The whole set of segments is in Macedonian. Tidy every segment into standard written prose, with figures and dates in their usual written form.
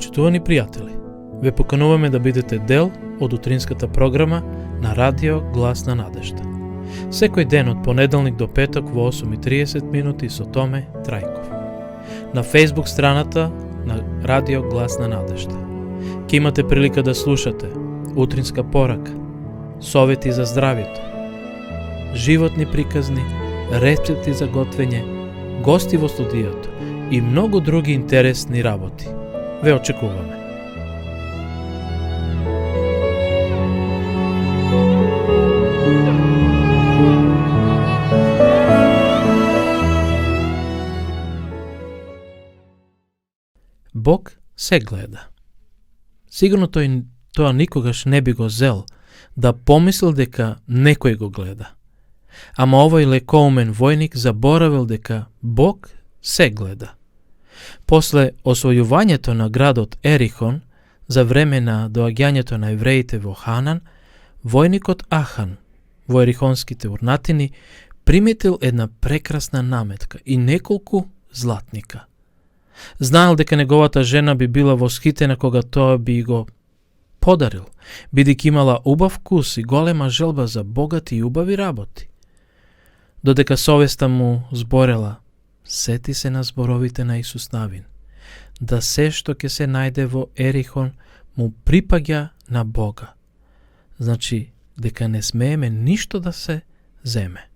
Почитувани пријатели, ве покануваме да бидете дел од утринската програма на Радио Глас на надежда. Секој ден од понеделник до петок во 8:30 минути со Томе Трајков. На Facebook страната на Радио Глас на надежда. Ке имате прилика да слушате утринска порака, совети за здравјето, животни приказни, рецепти за готвење, гости во студиото и многу други интересни работи. Ве очекуваме. Бог се гледа. Сигурно тоа никогаш не би го зел да помислил дека некој го гледа. Ама овој лекоумен војник заборавил дека Бог се гледа. После освојувањето на градот Ерихон, за време на доаѓањето на евреите во Ханан, војникот Ахан во ерихонските урнатини приметил една прекрасна наметка и неколку златника. Знаел дека неговата жена би била восхитена кога тоа би го подарил, бидејќи имала убав вкус и голема желба за богати и убави работи. Додека совеста му зборела, сети се на зборовите на Исус Навин, да се што ќе се најде во Ерихон му припаѓа на Бога. Значи, дека не смееме ништо да се земе.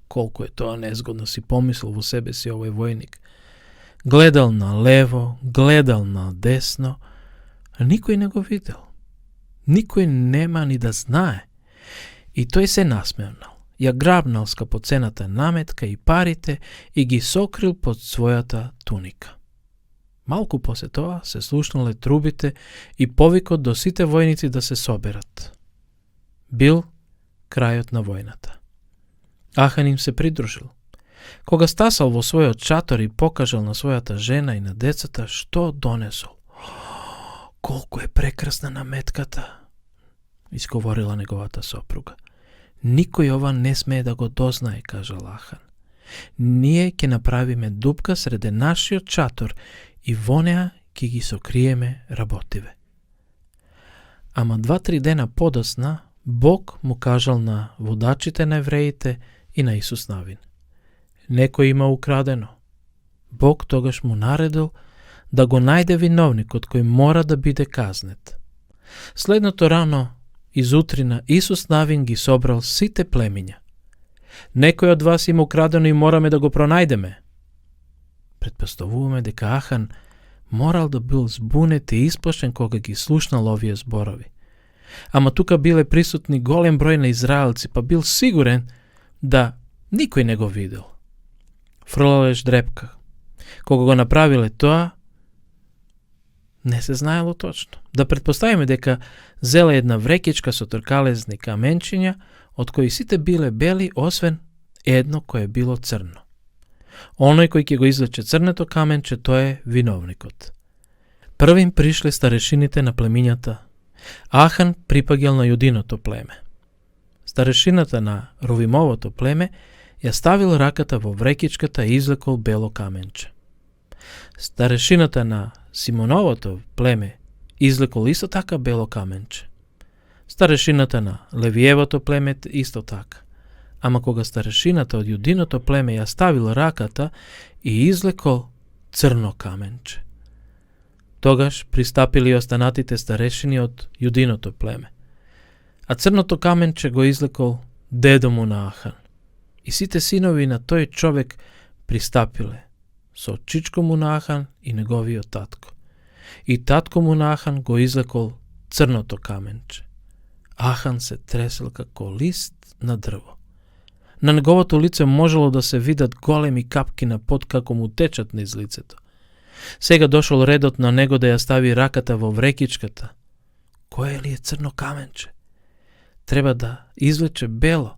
Колку е тоа незгодно, си помислил во себе си овој војник. Гледал на лево, гледал на десно, а никој не го видел. Никој нема ни да знае. И тој се насмеонал. Ја грабнал скапоцената наметка и парите и ги сокрил под својата туника. Малку после тоа се слушнале трубите и повикот до сите војници да се соберат. Бил крајот на војната. Ахан им се придружил. Кога стасал во својот шатор и покажал на својата жена и на децата што донесол. Колку е прекрасна наметката, изговорила неговата сопруга. Никој ова не смее да го дознае, кажал Ахан. Ние ќе направиме дупка среде нашиот шатор и во неа ќе ги сокриеме работиве. Ама 2-3 дена подосна Бог му кажал на водачите на евреите и на Исус Навин. Некој има украдено. Бог тогаш му наредил да го најде виновникот кој мора да биде казнет. Следното рано, изутрина, Исус Навин ги собрал сите племиња. Некој од вас има украдено и мораме да го пронајдеме. Предпоставуваме дека Ахан морал да бил збунет и исплашен кога ги слушнал овие зборови. Ама тука биле присутни голем број на израелци, па бил сигурен да никој не го видел. Фрлале ждрепка. Кога го направиле тоа, не се знаело точно. Да предпоставиме дека зела една врекичка со тркалезни каменчиња, од кои сите биле бели, освен едно кое било црно. Оној кој ќе го извлече црнето каменче, тој е виновникот. Првим пришле старешините на племињата. Ахан припаѓал на јудиното племе. Старешината на Рувимовото племе ја ставил раката во врекичката и извлекол бело каменче. Старешината на Симоновото племе извлекол исто така бело каменче. Старешината на Левиевото племе исто така. Ама кога старешината од јудиното племе ја ставил раката и извлекол црно каменче. Тогаш пристапили останатите старешини од јудиното племе. А црното каменче го извлекол дедо му на Ахан. И сите синови на тој човек пристапиле со чичко му на Ахан и неговиот татко. И татко му на Ахан го извлекол црното каменче. Ахан се тресел како лист на дрво. На неговото лице можело да се видат големи капки на пот како му течат низ лицето. Сега дошол редот на него да ја стави раката во врекичката. Кое ли е црно каменче? Треба да извлече бело.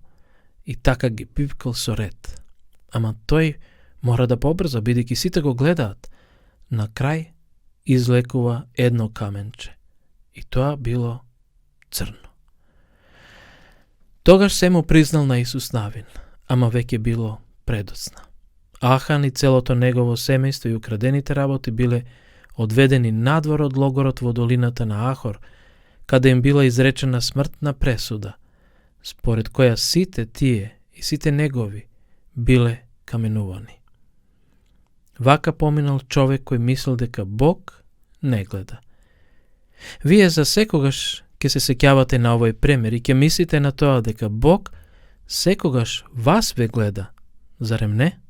И така ги пипкал со ред. Ама тој мора да побрза, бидејќи сите го гледаат. На крај извлекува едно каменче. И тоа било црно. Тогаш се му признал на Исус Навин, ама веќе било предоцна. Ахан и целото негово семејство и украдените работи биле odvedeni nadvor od logorot dolината на Ахор, kada im bila izrečena smrtna presuda, spored koja site tije i site negovi bile kamenuvani. Vaka pominal čovek koji mislil дека Бог не гледа. Вие за секогаш ќе се сеќавате на овој пример и ќе мислите на тоа дека Бог секогаш вас ве гледа, зарем не?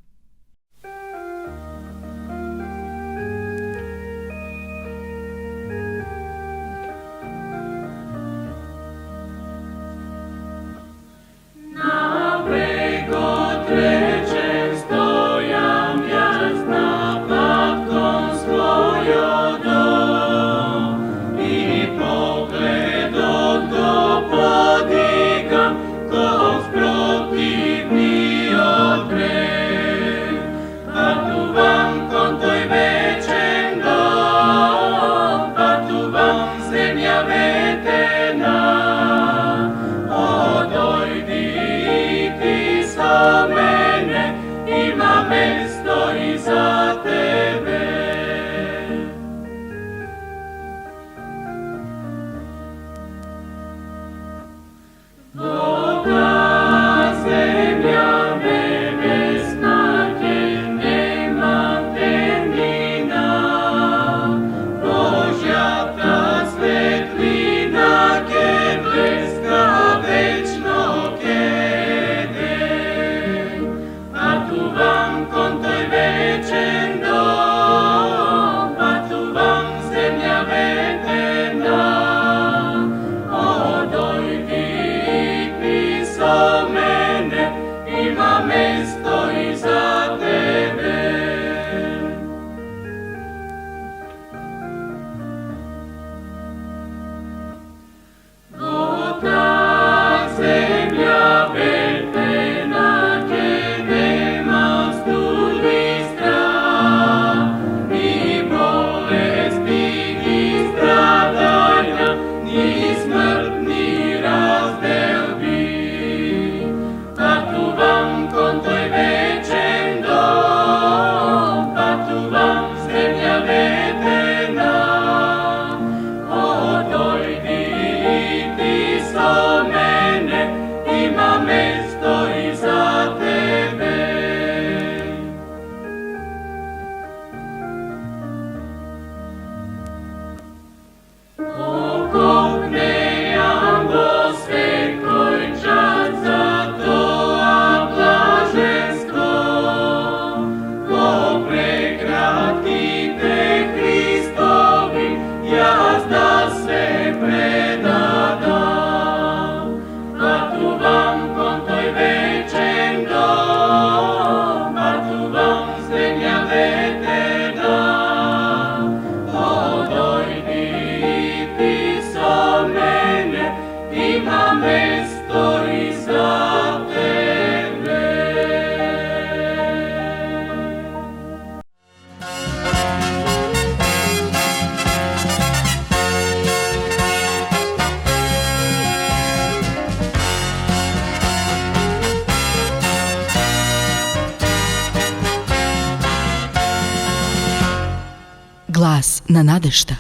Glas na nadešta.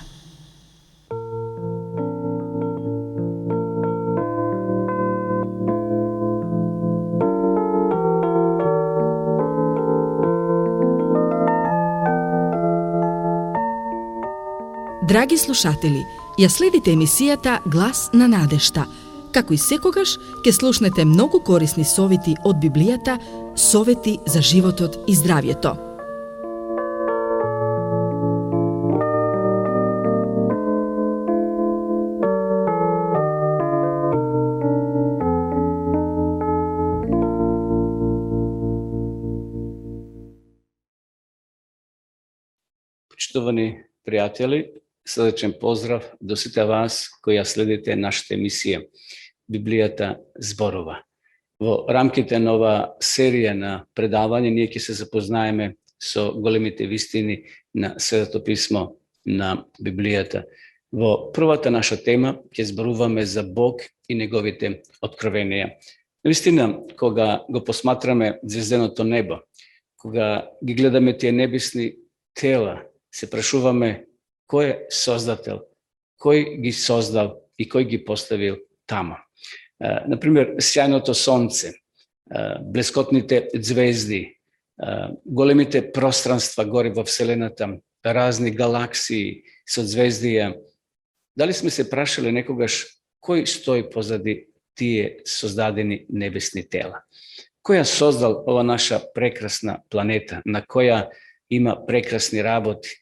Драги слушатели, ја следите емисијата Глас на надешта. Како и секогаш, ќе слушнете многу корисни совети од Библијата, совети за животот и здравјето. Почитувани пријатели, срдечен поздрав до сите вас кои ја следите нашата емисија Библијата зборува. Во рамките на ова серија на предавање ние ќе се запознаеме со големите вистини на Светото писмо на Библијата. Во првата наша тема ќе зборуваме за Бог и неговите откровенија. Вистина, кога го посматраме звезденото небо, кога ги гледаме тие небесни тела, се прашуваме ko je sozdatelj, koji gi sozdal i koji gi postavil tamo. Например, сјајното сонце, блескотните звезди, големите пространства горе во Вселената, разни галаксии, созвездија. Дали сме се прашале некогаш кој стои позади тие создадени небесни тела? Која создал ова наша прекрасна планета, на која има прекрасни работи,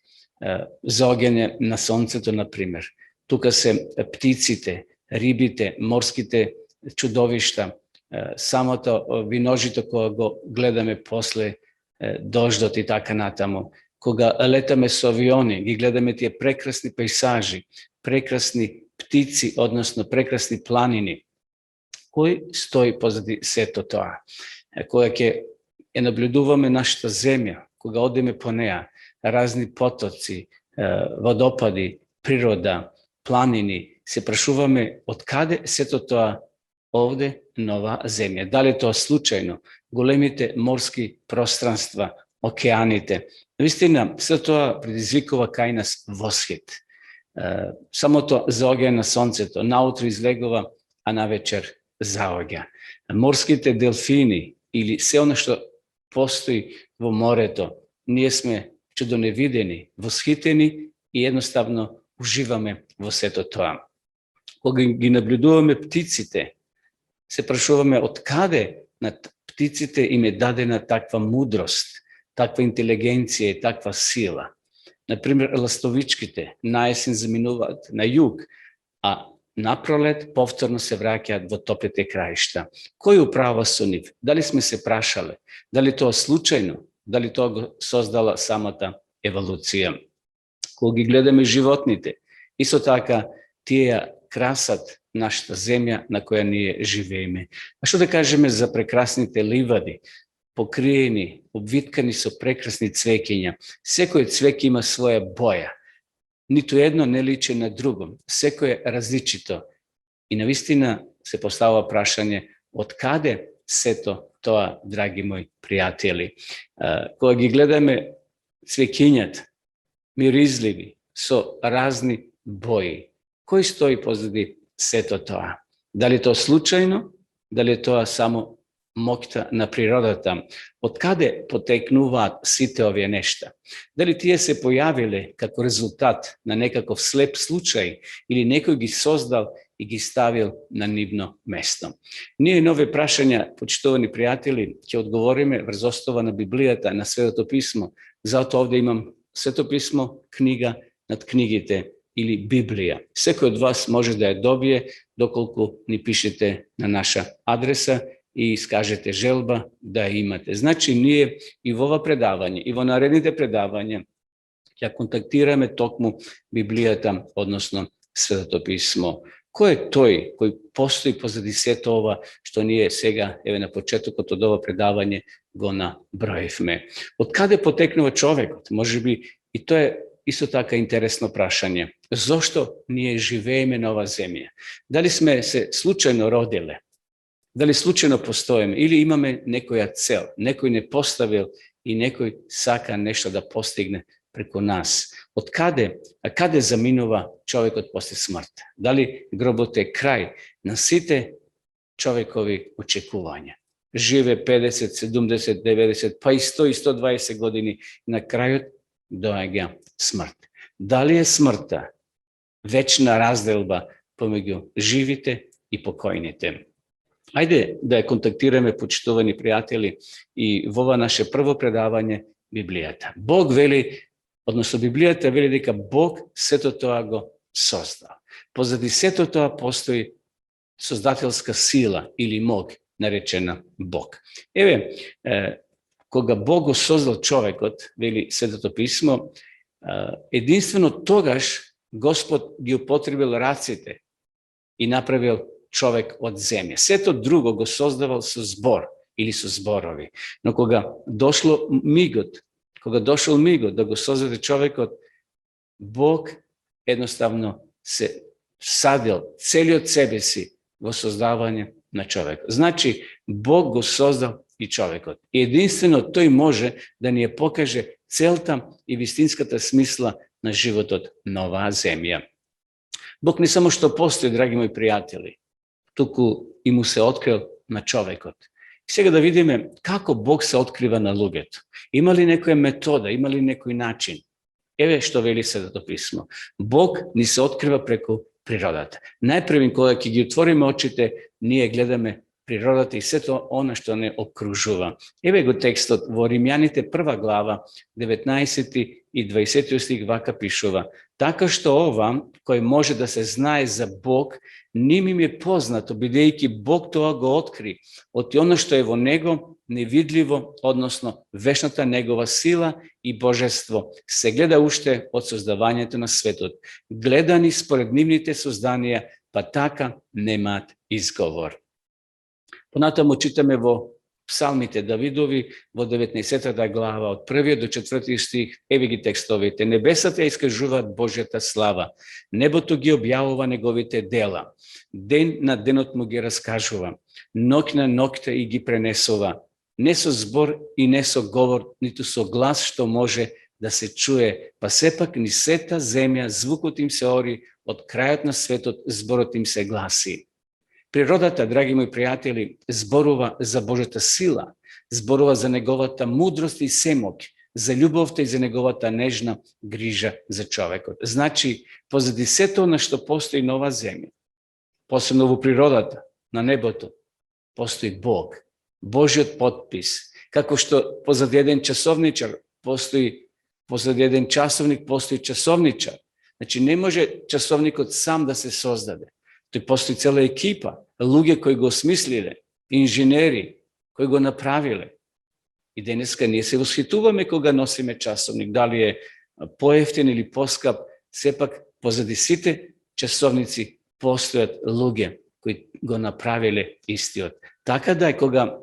за огење на сонцето, например. Тука се птиците, рибите, морските чудовишта, самото виножито кога го гледаме после дождот и така натаму. Кога летаме со авиони, ги гледаме тие прекрасни пейсажи, прекрасни птици, односно прекрасни планини. Кој стои позади сето тоа? Кога ќе наблюдуваме нашата земја, кога одиме по неа, разни потоци, водопади, природа, планини, се прашуваме од каде сето тоа овде нова земја. Дали тоа случајно? Големите морски пространства, океаните. Навистина, се тоа предизвикува кај нас восхит. Самото заоѓање на сонцето, наутро излегува, а навечер заоѓа. Морските делфини или се оно што постои во морето, ние сме чудоневидени, восхитени и едноставно уживаме во сето тоа. Кога ги наблюдуваме птиците, се прашуваме од каде на птиците им е дадена таква мудрост, таква интелигенција и таква сила. Например, ластовичките на есен заминуваат на југ, а напролет повторно се враќаат во топлите краишта. Кој управа со нив? Дали сме се прашале? Дали тоа случајно? Дали тоа го создала самата еволуција? Кога ги гледаме животните, исто така тие красат нашата земја на која ние живееме. А што да кажеме за прекрасните ливади, покриени, обвиткани со прекрасни цвеќиња? Секој цвеќе има своја боја. Ниту едно не личи на друго. Секој е различито. И навистина се поставува прашање од каде сето тоа, драги мои пријатели? Кога ги гледаме цвеќињата, миризливи, со разни бои, кој стои позади сето тоа? Дали тоа случајно? Дали тоа само моќта на природата? Од каде потекнуваат сите овие нешта? Дали тие се појавиле како резултат на некаков слеп случај или некој ги создал и ги ставил на нивно место? Ние на овие прашања, почитувани пријатели, ќе одговориме врз основа на Библијата, на Светото писмо. Затоа овде имам Свето писмо, книга над книгите или Библија. Секој од вас може да ја добие доколку ни пишете на наша адреса и искажете желба да ја имате. Значи, ние и во ова предавање, и во наредните предавања ќе контактираме токму Библијата, односно Светото писмо. Кој е тој кој постои позади сето ова што ние сега, еве на почетокот од ова предавање, го наброивме? Од каде потекнува човекот? Можеби и тоа е исто така интересно прашање. Зошто ние живееме на ова земја? Дали сме се случајно родиле? Дали случајно постоиме? Или имаме некоја цел? Некој не поставил и некој сака нешто да постигне преку нас? Од каде, а каде заминува човекот после смрт? Дали гробот е крај на сите човекови очекувања? Живе 50, 70, 90, па и 100 и 120 години, на крајот доаѓа смрт. Дали е смртта вечна разделба помеѓу живите и покојните? Ајде да ја контактираме, почитувани пријатели, и во ова наше прво предавање Библијата. Бог вели, односно Библијата вели дека Бог сето тоа го создал. Позади сето тоа постои создателска сила или мог, наречена Бог. Еве, кога Бог го создал човекот, вели Светото писмо, единствено тогаш Господ ги употребил раците и направил човек од земја. Сето друго го создавал со збор или со зборови. Но кога дошол мигот да го создаде човекот, Бог едноставно се садил целиот себе си во создавање на човек. Значи, Бог го создал и човекот. И единствено тој може да ни ја покаже целта и вистинската смисла на животот на оваа земја. Бог не само што постои, драги мои пријатели, туку и му се открил на човекот. И сега да видиме како Бог се открива на луѓето. Има ли некоја метода, има ли некој начин? Еве што вели Светото писмо. Бог ни се открива преку природата. Најпрви кога ќе ги отвориме очите, ние гледаме природата и сето она што не окружува. Еве го текстот во Римјаните 1 глава, 19 и 20 стих вака пишува. Така што ова, кој може да се знае за Бог, ним им е познато, бидејќи Бог тоа го откри, од она што е во него, невидливо, односно вечната негова сила и божество, се гледа уште од создавањето на светот. Гледани според нивните созданија, па така немаат изговор. Понатаму читаме во Псалмите Давидови, во 19 глава, од 1 до 4 стих, еве ги текстовите. Небесата искажуваат Божјата слава, небото ги објавува неговите дела, ден на денот му ги раскажува, ноќ на ноќта и ги пренесува, не со збор и не со говор, ниту со глас што може да се чуе, па сепак ни сета земја, звукот им се ори, од крајот на светот зборот им се гласи. Природата, драги мои пријатели, зборува за Божјата сила, зборува за неговата мудрост и семоќ, за љубовта и за неговата нежна грижа за човекот. Значи, позади сето на што постои на оваа земја, посебно во природата, на небото, постои Бог, Божјиот подпис. Како што позади еден часовничар позади еден часовник постои часовничар. Значи, не може часовникот сам да се создаде. Тој постои цела екипа, луѓе кои го осмислиле, инженери кои го направиле. И денеска ние се восхитуваме кога носиме часовник, дали е поевтин или поскап, сепак позади сите часовници постојат луѓе кои го направиле истиот. Така да е кога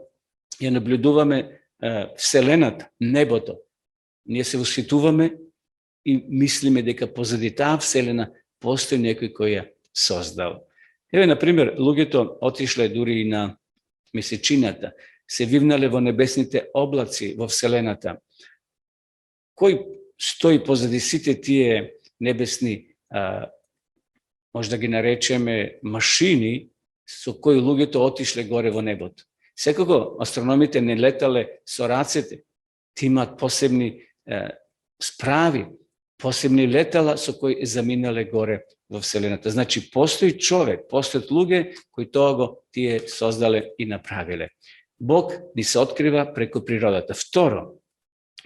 ја наблюдуваме Вселената, небото, ние се восхитуваме и мислиме дека позади таа Вселена постои некој кој ја создал. Еве, например, луѓето отишле дури и на месечината, се вивнале во небесните облаци во Вселената. Кој стои позади сите тие небесни, може да ги наречеме машини, со кои луѓето отишле горе во небото? Секако астрономите не летале со рацете, ти имаат посебни справи, посебни летала со кои заминале горе во Вселената. Значи, постои човек, постојат луѓе кои тоа го тие создале и направиле. Бог ни се открива преку природата. Второ,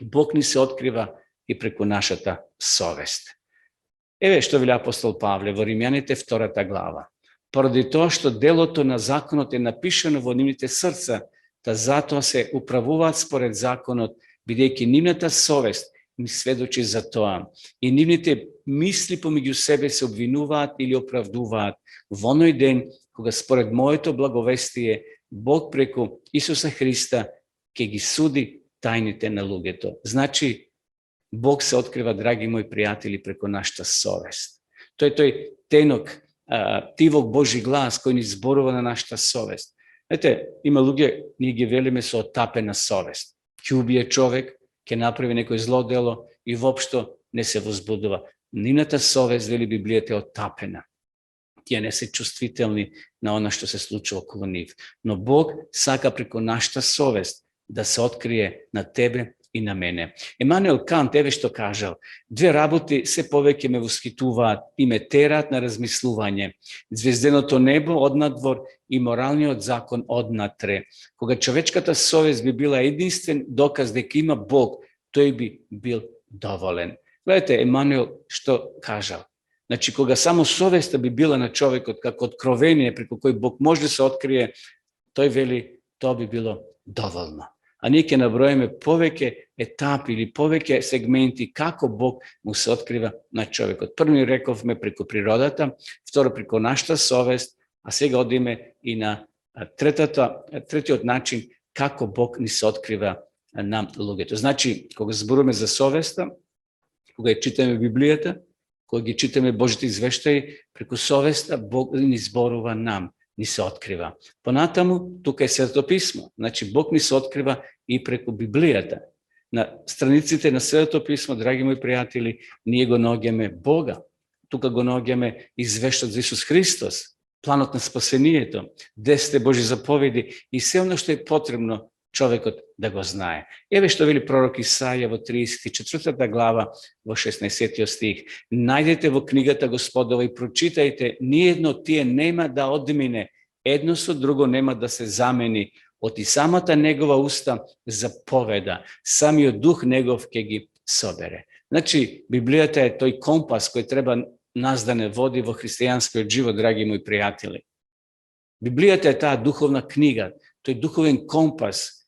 Бог ни се открива и преку нашата совест. Еве што вели апостол Павле во Римјаните 2 глава. Поради тоа што делото на законот е напишано во нивните срца, та затоа се управуваат според законот, бидејќи нивната совест ми сведочи за тоа. И нивните мисли помеѓу себе се обвинуваат или оправдуваат во оној ден, кога според моето благовестие Бог преку Исуса Христа ќе ги суди тајните на луѓето. Значи, Бог се открива, драги мои пријатели, преку нашата совест. Тој тенок, тивок Божи глас кој ни зборува на нашата совест. Ете, има луѓе, ние ги велиме со отапена совест. Ќе убие човек, ќе направи некој зло дело и воопшто не се возбудува. Нивната совест, вели Библијата, е отапена. Тие не се чувствителни на она што се случува околу нив. Но Бог сака преку нашата совест да се открие на тебе и на мене. Емануел Кант еве што кажал: две работи се повеќе ме восхитуваат и ме тераат на размислување. Звезденото небо однадвор и моралниот закон однатре. Кога човечката совест би била единствен доказ дека има Бог, тој би бил доволен. Гледате, Емануел што кажал. Значи, кога само совеста би била на човекот како откровение преку кој Бог може да се открие, тој вели, тоа би било доволно. А ние ќе наброиме повеќе етапи или повеќе сегменти како Бог му се открива на човекот. Први рековме преку природата, второ преку нашата совест, а сега одиме и на третиот начин како Бог ни се открива на луѓето. Значи, кога зборуваме за совеста, кога ја читаме Библијата, кога ги читаме Божите извештаи, преку совеста Бог ни зборува нам, ни се открива. Понатаму, тука е Светото писмо. Значи, Бог ни се открива и преку Библијата. на страниците на Светото писмо, драги мои приятели, ние го наоѓаме Бога. Тука го наоѓаме извештот за Исус Христос, планот на спасението, 10 Божи заповеди и се оно што е потребно човекот да го знае. Еве што вели пророк Исаја во 34 глава, во 16 стих. Најдете во книгата Господова и прочитајте, ниедно тие нема да одмине, едно со друго нема да се замени, од и самата негова уста заповеда, самиот дух негов ќе ги собере. Значи, Библијата е тој компас кој треба нас да не води во христијанскиот живот, драги мои пријатели. Библијата е таа духовна книга, тој духовен компас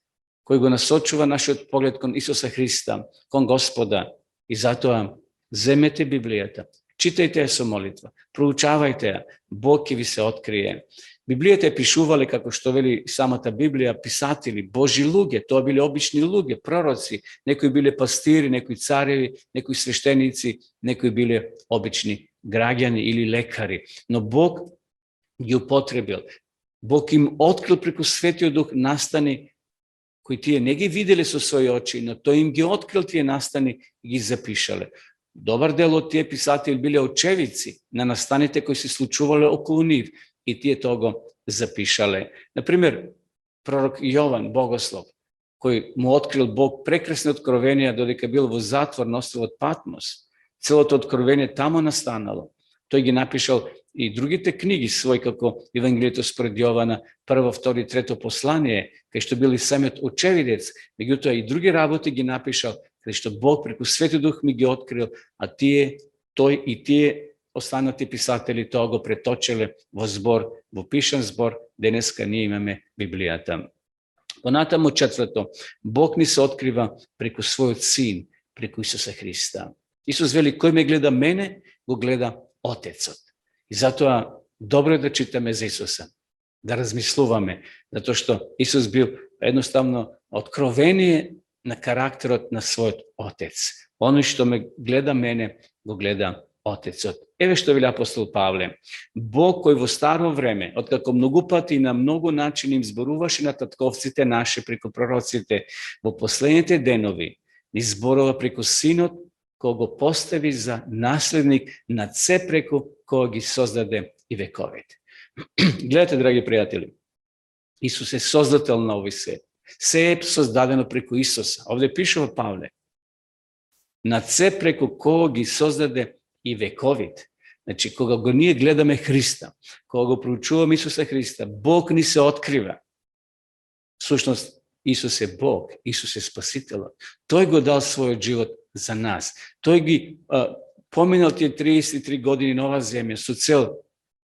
кој го насочува нашиот поглед кон Исуса Христа, кон Господа. И затоа земете Библијата, читајте ја со молитва, проучавајте ја, Бог ќе ви се открие. Библијата е пишувале, како што вели самата Библија, писатели, Божи луѓе, тоа биле обични луѓе, пророци, некои биле пастири, некои цареви, некои свештеници, некои биле обични граѓани или лекари. Но Бог ги употребил. Бог им открил преку Светиот Дух настани кои тие не ги виделе со своји очи, но тој им ги открил тие настани и ги запишале. Добар дел од тие писатели биле очевици на настаните кои се случувале околу нив и тие тоа го запишале. Например, пророк Јован Богослов, кој му открил Бог прекрасни откровенија додека бил во затвор на островот Патмос. Целото откровение тамо настанало. Тој ги напишал и другите книги своји, како Евангелието според Јована, 1, 2, 3 послание, кај што бил и самиот очевидец, меѓутоа и други работи ги напишал, кај што Бог преку Светиот Дух ми ги открил, а тој и тие останати писатели тоа го преточеле во збор, во пишан збор, денеска ние имаме Библијата. Понатаму четврто, Бог ни се открива преку својот син, преку Исуса Христа. Исус вели, кој ме гледа мене, го гледа Отецот. И затоа добро е да читаме за Исуса, да размислуваме, затоа што Исус бил едноставно откровение на карактерот на својот Отец. Оној што ме гледа мене, го гледа Отецот. Еве што вели апостол Павле. Бог кој во старо време, откако многу пати и на многу начини им зборуваше на татковците наши преку пророците, во последните денови ни зборува преку Синот, кој го постави за наследник над се преку кој ги создаде и вековите. Гледате, драги пријатели, Исус е создател на овој свет. Се е создадено преку Исуса. Овде пишува Павле. Над се преку кој ги создаде и вековите. Значи, кога го ние гледаме Христа, кога го проучуваме Исуса Христа, Бог ни се открива. Сушност, Исус е Бог, Исус е Спасителот. Тој го дал својот живот за нас. Тој ги поминал тие 33 години на оваа земја со цел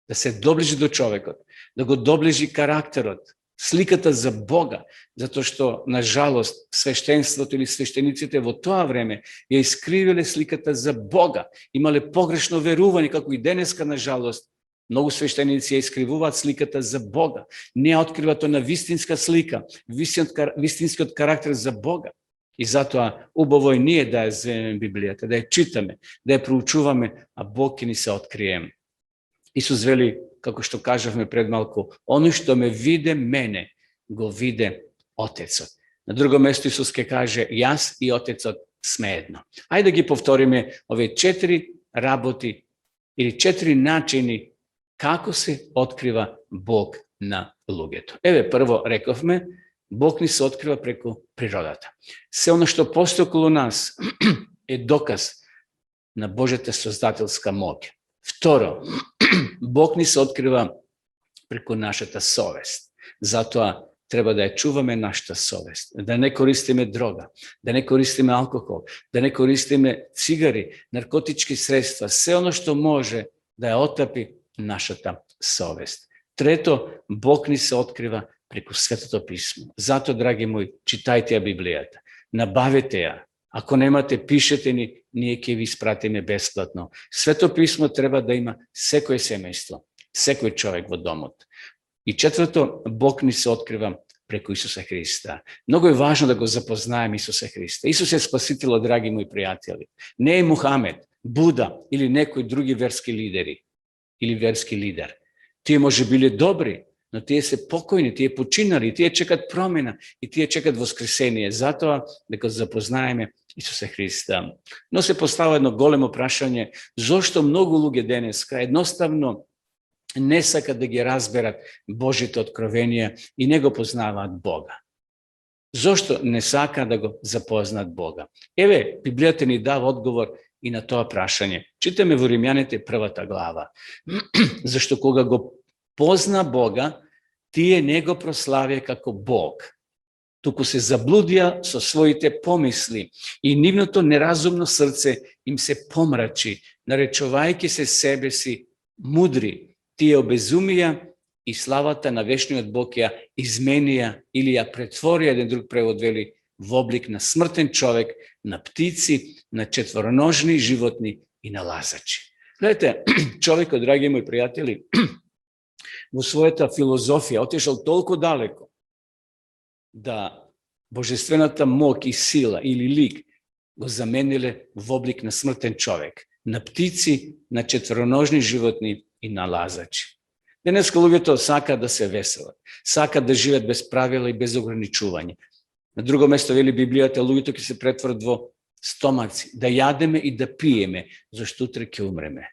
да се доближи до човекот, да го доближи карактерот, сликата за Бога, затоа што, на жалост, свештенството или свештениците во тоа време ја искривиле сликата за Бога. Имале погрешно верување, како и денеска, на жалост. Многу свештеници ја искривуваат сликата за Бога. Не откриваат на вистинска слика, вистинскиот карактер за Бога. И затоа убаво е ние да ја земеме Библијата, да ја читаме, да ја проучуваме, а Бог ќе ни се открием. Исус вели, како што кажавме пред малку, оној што ме виде мене, го виде Отецот. На друго место Исус ќе каже, јас и Отецот сме едно. Ајде да ги повториме овие 4 работи или 4 начини како се открива Бог на луѓето. Еве, прво рековме, Бог ни се открива преку природата. Се оно што постои околу нас е доказ на Божјата создателска моќ. Второ, Бог ни се открива преку нашата совест. Затоа треба да ја чуваме нашата совест, да не користиме дрога, да не користиме алкохол, да не користиме цигари, наркотички средства, се оно што може да ја отапи нашата совест. Трето, Бог ни се открива преку Светото писмо. Зато, драги мои, читајте ја Библијата, набавете ја. Ако немате, пишете ни, ние ќе ви испратиме бесплатно. Свето писмо треба да има секој семејство, секој човек во домот. И четврто, Бог ни се открива преку Исуса Христа. Многу е важно да го запознаеме Исуса Христа. Исус е Спасителот, драги мои пријатели. Не е Мухамед, Буда или некои други верски лидери или верски лидер. Тие може биле добри, но тие се покојни, тие починали, тие чекат промена и тие чекат воскресение. Затоа дека запознаеме Исуса Христа. Но се поставува едно големо прашање, зошто многу луѓе денеска едноставно не сакат да ги разберат Божите откровенија и не го познаваат Бога. Зошто не сака да го запознат Бога? Еве, Библијата ни дава одговор и на тоа прашање. Читаме во Римјаните 1 глава. Зашто кога го позна Бога, тие не го прославија како Бог, туку се заблудија со своите помисли и нивното неразумно срце им се помрачи, наречувајќи се себе си мудри. Тие обезумија и славата на вечниот Бог ја изменија или ја претворија, еден друг превод вели, во облик на смртен човек, на птици, на четвороножни животни и на лазачи. Гледате, човекот, драги мои пријатели, во својата филозофија отишол толку далеко да божествената моќ и сила или лик го замениле во облик на смртен човек, на птици, на четвороножни животни и на лазачи. Денеска луѓето сакаат да се веселат, сакаат да живеат без правила и без ограничување. На друго место вели Библијата, луѓето ќе се претворат во стомаци, да јадеме и да пиеме, зашто утре ќе умреме.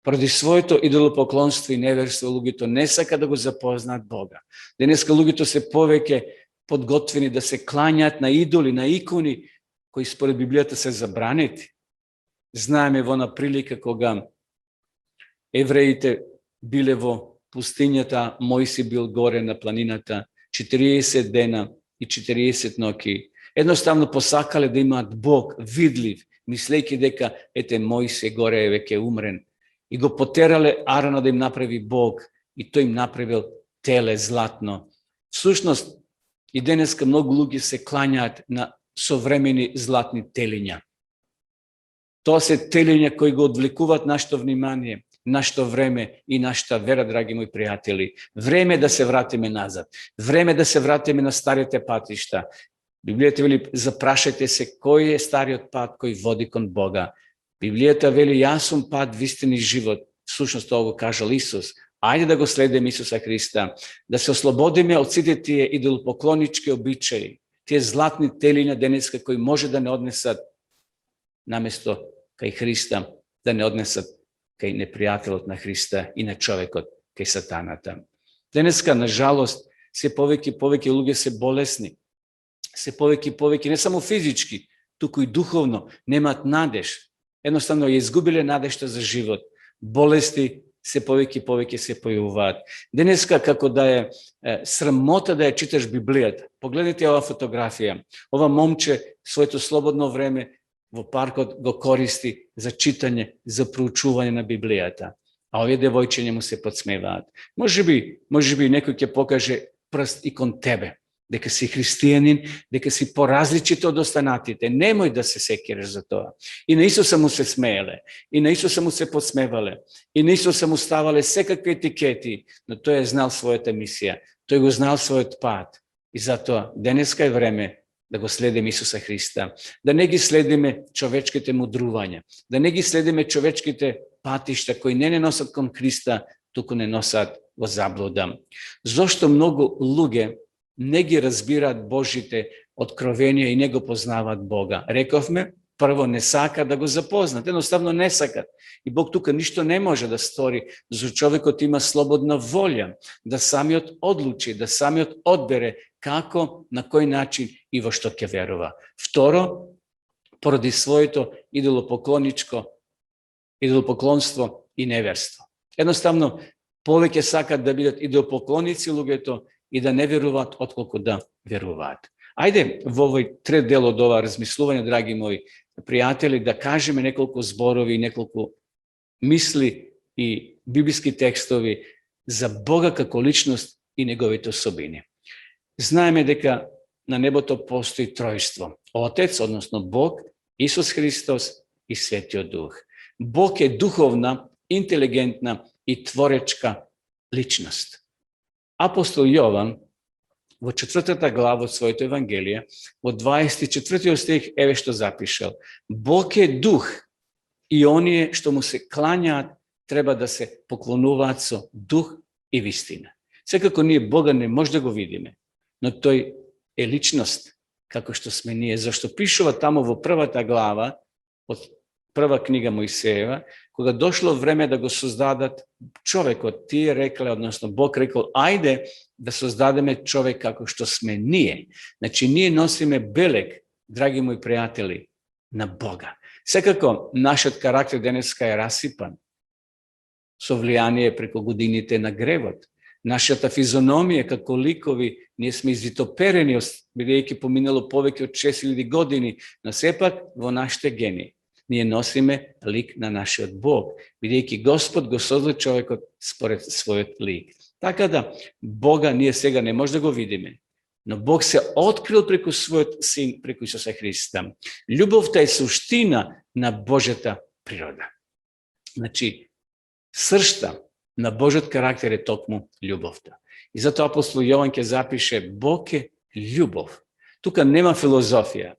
Поради своето идолопоклонство и неверство, луѓето не сака да го запознаат Бога. Денеска луѓето се повеќе подготвени да се клањаат на идоли, на икони, кои според Библијата се забранети. Знаеме во на прилика кога евреите биле во пустињата, Мојси бил горе на планината 40 дена и 40 ноќи. Едноставно посакале да имаат Бог видлив, мислејќи дека ете Мојси горе е веќе умрен. И го потерале Арона да им направи Бог и тој им направил теле златно. Всушност, и денеска многу луѓе се клањаат на современи златни телиња. Тоа се телиња кои го одвлекуваат нашето внимание, нашето време и нашата вера, драги мои пријатели. Време да се вратиме назад. Време да се вратиме на старите патишта. Библијата вели, запрашајте се кој е стариот пат кој води кон Бога. Библијата вели, јас сум пат, вистина и живот. Всушност тоа го кажал Исус. Ајде да го следиме Исуса Христа, да се ослободиме од сите тие идолопоклонички обичаи, тие златни телиња денеска кои може да не однесат наместо кај Христа, да не однесат кај непријателот на Христа и на човекот, кај сатаната. Денеска, на жалост, се повеќе луѓе се болесни, се повеќе не само физички, туку и духовно, немаат надеж. Едноставно ја изгубиле надежта за живот. Болести се повеќе се појавуваат. Денеска, како да е срамота да ја читаш Библијата. Погледнете ова фотографија. Ова момче своето слободно време во паркот го користи за читање, за проучување на Библијата. А овие девојчиња му се подсмеваат. Може би некој ќе покаже прст и кон тебе, дека си христијанин, дека си поразличит од останатите. Немој да се секираш за тоа. И на Исуса му се смееле, и на Исуса му се подсмевале, и на Исуса му ставале секакви етикети, но тој е знал својата мисија, тој го знал својот пат. И затоа денеска е време да го следиме Исуса Христа, да не ги следиме човечките мудрувања, да не ги следиме човечките патишта кои не носат кон Христа, туку не носат во заблуда. Зошто многу луѓе не ги разбираат Божите откровенија и не го познаваат Бога? Рековме, прво не сакат да го запознат, едноставно не сакат. И Бог тука ништо не може да стори, зашто човекот има слободна волја да самиот одлучи, да самиот одбере како, на кој начин и во што ќе верува. Второ, поради своето идолопоклонство и неверство. Едноставно, повеќе сакат да бидат идолопоклоници луѓето и да не веруваат отколку да веруваат. Ајде во овој трет дел од ова размислување, драги мои пријатели, да кажеме неколку зборови, неколку мисли и библиски текстови за Бога како личност и неговите особини. Знаеме дека на небото постои тројство. Отец, односно Бог, Исус Христос и Светиот Дух. Бог е духовна, интелигентна и творечка личност. Апостол Јован во 4 глава од своето Евангелие, во 24 стих, еве што запишал. Бог е дух и оние што му се клањаат треба да се поклонуваат со дух и вистина. Секако ние Бога не може да го видиме, но тој е личност, како што сме ние. Зашто пишува тамо во првата глава, од прва книга Мојсеева, кога дошло време да го создадат човекот, тие рекле, односно Бог рекол, ајде да создадеме човек како што сме ние. Значи, ние носиме белег, драги мои пријатели, на Бога. Секако, нашиот карактер денеска е расипан, со влијание преку годините на гревот. Нашата физиономија како ликови, ние сме извитоперени, бидејќи поминало повеќе од 6000 години, но сепак во нашите гени ние носиме лик на нашиот Бог, бидејќи Господ го создаде човекот според својот лик. Така да, Бога ние сега не може да го видиме, но Бог се открил преку својот Син, преку Исуса Христа. Љубовта е суштина на Божјата природа. Значи, сршта на Божјот карактер е токму љубовта. И затоа апостол Јован ќе запише, Бог е љубов. Тука нема филозофија.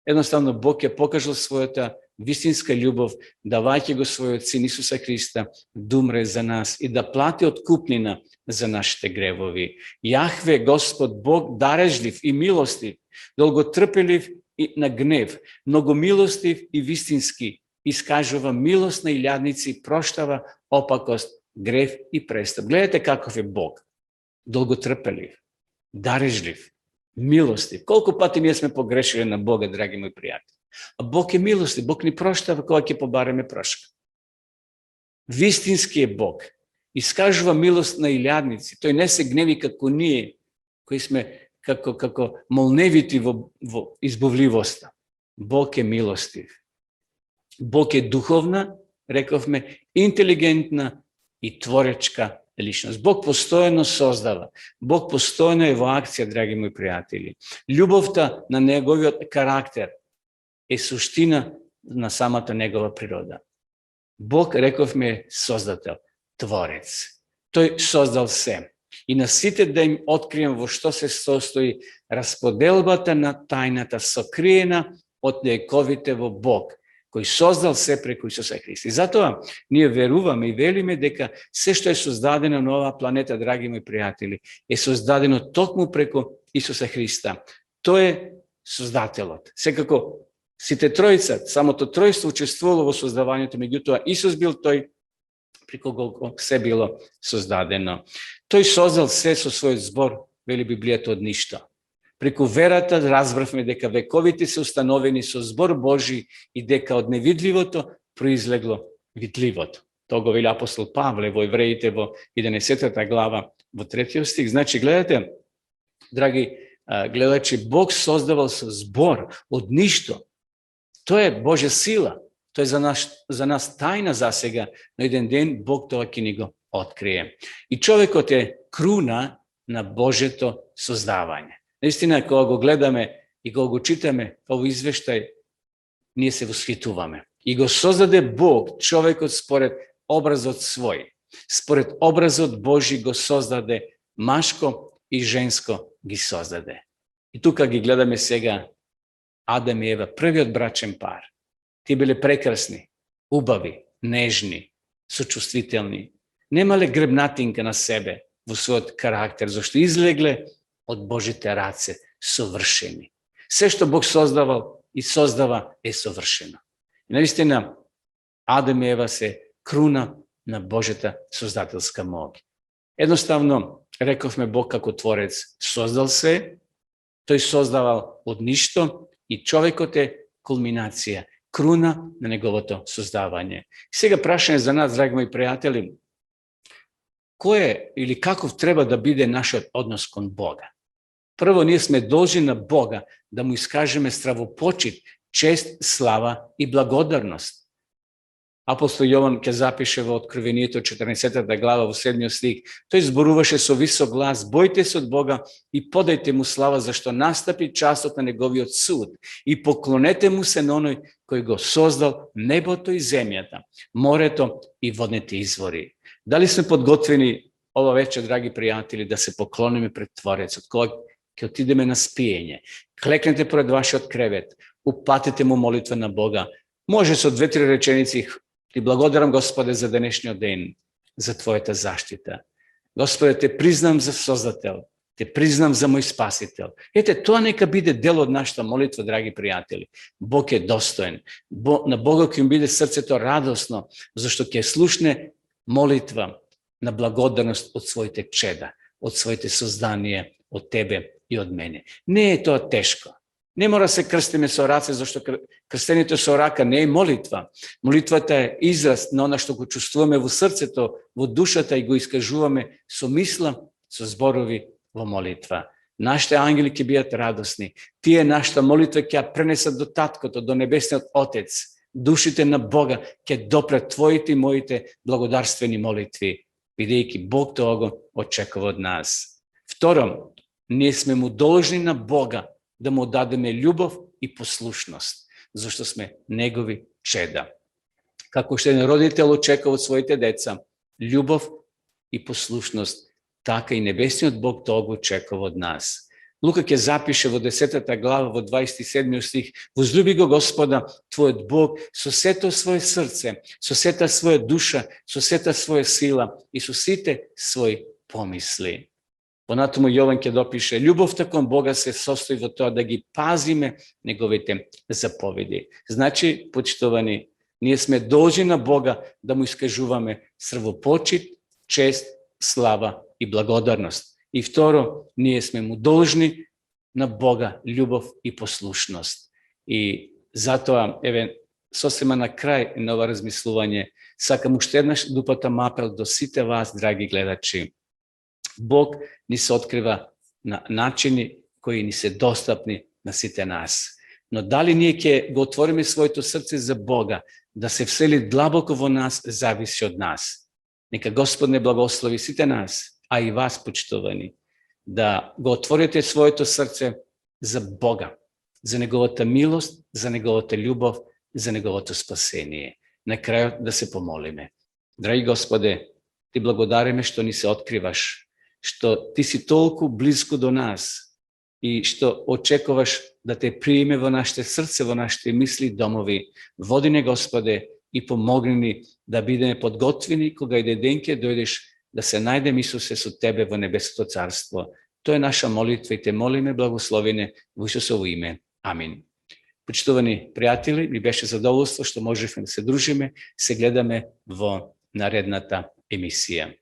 Едноставно, Бог ќе покажал својата вистинска љубов, давајќи го својот Син Исуса Христа да умре за нас и да плати откупнина за нашите гревови. Јахве, Господ, Бог, дарежлив и милостив, долготрпелив и на гнев, многу милостив и вистински, искажува милост на илјадници, проштава опакост, грев и престап. Гледате каков е Бог. Долготрпелив, дарежлив, милостив. Колку пати ние сме погрешили на Бога, драги мои пријатели. А Бог е милостив, Бог ни проштава кога ќе побареме прошка. Вистински е Бог. Искажува милост на илјадници. Тој не се гневи како ние, кои сме како молневити во избавливоста. Бог е милостив. Бог е духовна, рековме, интелигентна и творечка личност. Бог постојано создава. Бог постојано е во акција, драги мои пријатели. Љубовта на неговиот карактер е суштина на самата негова природа. Бог, рековме, е создател, творец. Тој создал се. И на сите да им открием во што се состои расподелбата на тајната сокриена од вековите во Бог, кој создал се преку Исуса Христа. И затоа ние веруваме и велиме дека се што е создадено на оваа планета, драги мои пријатели, е создадено токму преку Исуса Христа. Тој е создателот. Секако сите тројца, самото тројство учествувало во создавањето, меѓутоа Исус бил тој преку кого се било создадено. Тој создал се со својот збор, вели Библијата, од ништо. Преку верата разбравме дека вековите се установени со збор Божи и дека од невидливото произлегло видливото. Тоа го вели апостол Павле во Евреите во 11 глава во 3 стих. Значи, гледате, драги гледачи, Бог создавал со збор од ништо. Тоа е Божја сила. Тоа е за нас тајна засега, но еден ден Бог тоа ќе ни го открие. И човекот е круна на Божјето создавање. Наистина, кога го гледаме и кога го читаме овој извештај, ние се восхитуваме. И го создаде Бог човекот според образот свој. Според образот Божи го создаде, машко и женско ги создаде. И тука ги гледаме сега Адам и Ева, првиот брачен пар. Тие биле прекрасни, убави, нежни, сочувствителни. Немале гребнатинка на себе во својот карактер, зашто излегле од Божите раце, совршени. Се што Бог создавал и создава е совршено. И наистина, Адам и Ева се круна на Божјата создателска моќ. Едноставно, рековме, Бог како творец создал се, тој создавал од ништо и човекот е кулминација, круна на неговото создавање. Сега прашање за нас, драги мои пријатели, кој е или каков треба да биде нашиот однос кон Бога? Прво, ние сме должни на Бога да му искажеме стравопочит, чест, слава и благодарност. Апостол Јован ќе запише во Откровението 14 глава во 7 стих. Тој зборуваше со висок глас: бојте се од Бога и подајте му слава, зашто настапи часот на неговиот суд, и поклонете му се на оној кој го создал небото и земјата, морето и водните извори. Дали сме подготвени ова вечер, драги пријатели, да се поклониме пред Творецот, кој ќе отидеме на спиење? Клекнете пред вашиот кревет, упатите му молитва на Бога. Може со 2-3 реченици: Ти благодарам, Господе, за денешниот ден, за Твојата заштита. Господе, те признам за Создател, те признам за мој Спасител. Ете, тоа нека биде дел од нашата молитва, драги пријатели. Бог е достоен. На Бога ќе биде срцето радосно, зашто ќе слушне молитва на благодарност од своите чеда, од своите созданија, од тебе и од мене. Не е тоа тешко. Не мора се крстиме со раце, зашто крстењето со рака не е молитва. Молитвата е израз на она што го чувствуваме во срцето, во душата и го искажуваме со мисла, со зборови во молитва. Нашите ангели ќе бидат радосни. Тие нашата молитва ќе ја пренесат до Таткото, до Небесниот Отец. Душите на Бога ќе допрат твоите и моите благодарствени молитви, бидејќи Бог тоа го очекува од нас. Второ, ние сме му должни на Бога да му дадеме љубов и послушност, зашто сме негови чеда. Како што еден родител очекува од своите деца љубов и послушност, така и Небесниот Бог тоа го очекува од нас. Лука ќе запише во 10 глава, во 27 стих: возлюби го Господа, твојот Бог, со сето свое срце, со сета своја душа, со сета своја сила и со сите своји помисли. Понатаму Јован ќе допише: љубовта кон Бога се состои во тоа да ги пазиме неговите заповеди. Значи, почитувани, ние сме должни на Бога да му искажуваме срвопочит, чест, слава и благодарност. И второ, ние сме му должни на Бога љубов и послушност. И затоа, сосема на крај на ова размислување, сакам уште еднаш да упатам апел до сите вас, драги гледачи. Бог ни се открива на начини кои ни се достапни на сите нас. Но дали ние ќе го отвориме своето срце за Бога, да се всели длабоко во нас, зависи од нас. Нека Господ не благослови сите нас, а и вас, почитувани, да го отворите своето срце за Бога, за Неговата милост, за Неговата љубов, за Неговото спасение. На крајот да се помолиме. Драги Господе, Ти благодариме што ни се откриваш, што Ти си толку близко до нас и што очекуваш да Те приеме во нашите срце, во нашите мисли и домови. Води не, Господе, и помогни ни да бидеме подготвени кога и ден ќе дојдеш да се најдем, Исусе, со Тебе во Небесното царство. Тоа е наша молитва и Те молиме, благословине во Исусово име. Амин. Почитувани пријатели, ми беше задоволство што можевме да се дружиме, се гледаме во наредната емисија.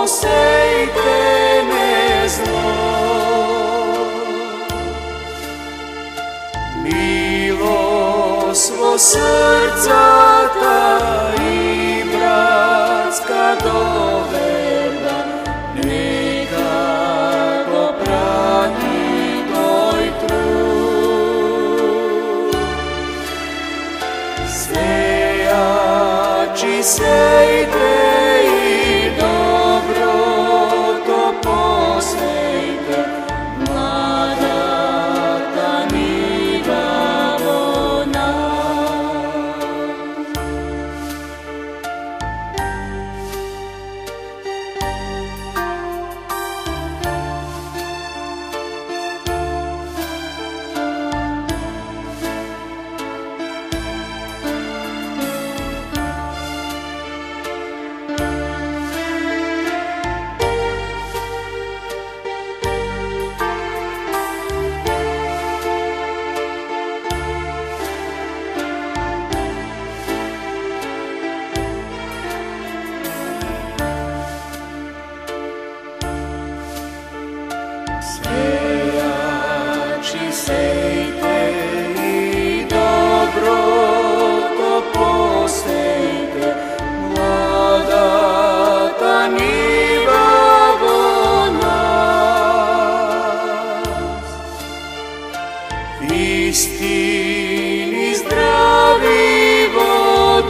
посейте не зло. Milost svo srcata i bratska doverba, nekako prati tvoj trud. Sejači sejte i dobro to posejte, mlada ta niva vona. Sejači sejte i dobro to posejte, mlada ta niva vo nas. Istini zdravi vo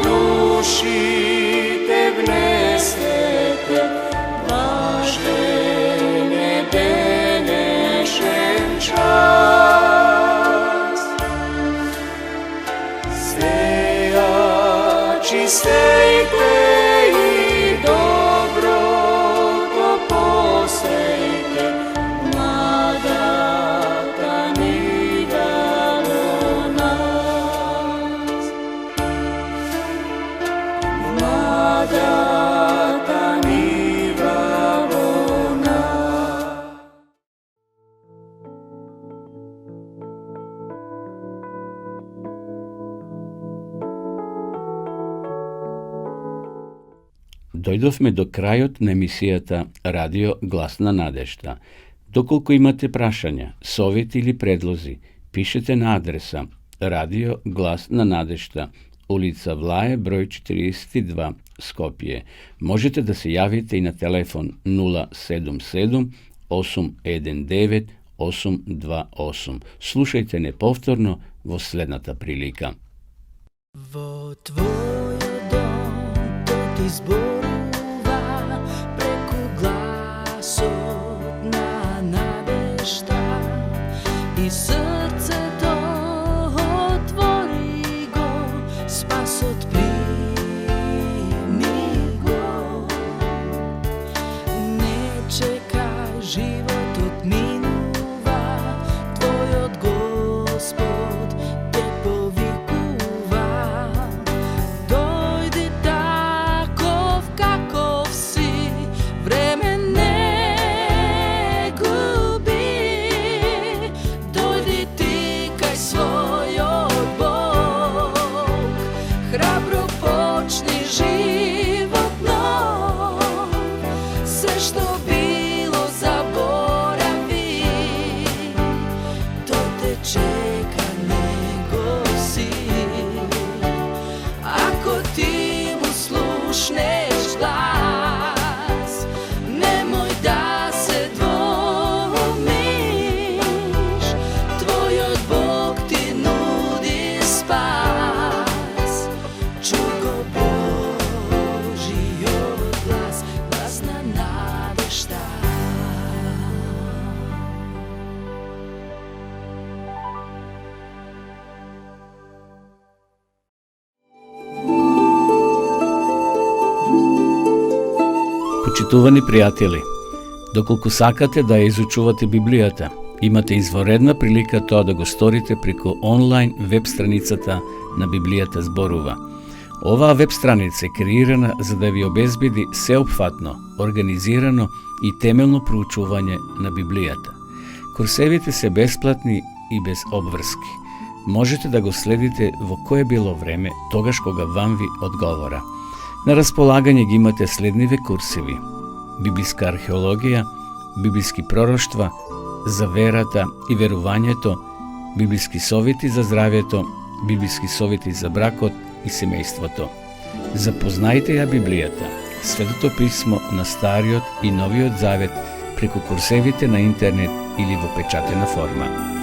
duši te vnesete, blažene denešen čas. Sejači sejte i dobro to posejte, mlada ta niva vo nas. Mlada ta niva vo nas. Дојдовме до крајот на емисијата Радио Глас на надежда. Доколку имате прашања, совети или предлози, пишете на адреса Радио Глас на надежда, улица Влае, број 42, Скопје. Можете да се јавите и на телефон 077 819 828. Слушајте неповторно во следната прилика. Во твојот дом то ти зборува преку гласот на надежда и срцето отвори го, спасот прими го. Не чекај, животот минува, твојот Господ те повикува. Дојди таков каков си, време не губи. Дојди ти кај својот Бог, храбро почни живот нов. Се што било заборави, то те чека, него си. Ако ти му слушнеш глас, немој да се двомиш, твојот Бог ти нуди спас. Чу го Божиот глас, глас на надежда. Почитувани пријатели, доколку сакате да ја изучувате Библијата, имате изворедна прилика тоа да го сторите преку онлайн веб страницата на Библијата зборува. Оваа веб страница е креирана за да ви обезбеди сеопфатно, организирано и темелно проучување на Библијата. Курсевите се бесплатни и без обврски. Можете да го следите во кое било време, тогаш кога вам ви одговора. На располагање ги имате следниве курсеви: библиска археологија, библиски пророштва за верата и верувањето, библиски совети за здравјето, библиски совети за бракот и семејството. Запознајте ја Библијата, Светото писмо на Стариот и Новиот Завет преку курсевите на интернет или во печатена форма.